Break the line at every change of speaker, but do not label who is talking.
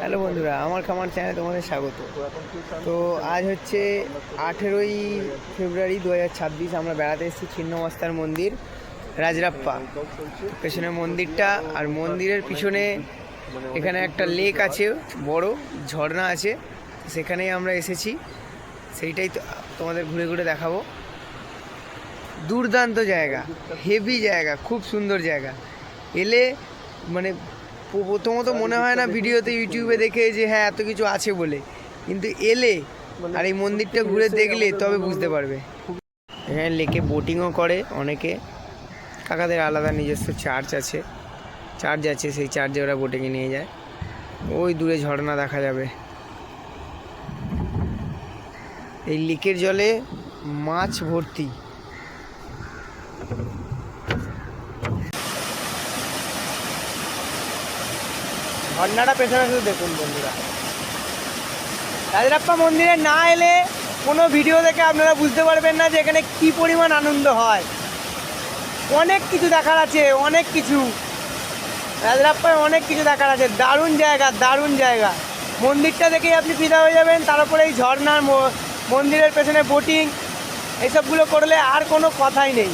Hello বন্ধুরা, আমার খামার চ্যানেলে তোমাদের স্বাগত। তো আজ হচ্ছে 18ই ফেব্রুয়ারি 2026। আমরা বেড়াতে এসেছি ছিন্নমস্তার মন্দির রাজরাপ্পা। পেছনে মন্দিরটা, আর মন্দিরের পিছনে এখানে একটা লেক আছে, বড় ঝর্ণা আছে, সেখানেই আমরা এসেছি। সেইটাই তো তোমাদের ঘুরে ঘুরে দেখাবো। দুর্দান্ত জায়গা, হেভি জায়গা, খুব সুন্দর জায়গা। এলে মানে প্রথমত মনে হয় না ভিডিওতে ইউটিউবে দেখে যে হ্যাঁ এত কিছু আছে বলে, কিন্তু এলে আর এই মন্দিরটা ঘুরে দেখলে তবে বুঝতে পারবে। এখানে লেকে বোটিংও করে অনেকে, কাকাদের আলাদা নিজস্ব চার্জ আছে, সেই চার্জে ওরা বোটিংয়ে নিয়ে যায়। ওই দূরে ঝর্ণা দেখা যাবে। এই লেকের জলে মাছ ভর্তি। ঝর্ণাটা পেছনে শুধু দেখুন বন্ধুরা। রাজরাপ্পা মন্দিরে না এলে কোনো ভিডিও দেখে আপনারা বুঝতে পারবেন না যে এখানে কী পরিমাণ আনন্দ হয়। অনেক কিছু দেখার আছে, অনেক কিছু। রাজরাপ্পায় অনেক কিছু দেখার আছে। দারুণ জায়গা, দারুণ জায়গা। মন্দিরটা দেখেই আপনি ফিদা হয়ে যাবেন। তারপরে এই ঝর্ণার, মন্দিরের পেছনে বোটিং, এইসবগুলো করলে আর কোনো কথাই নেই।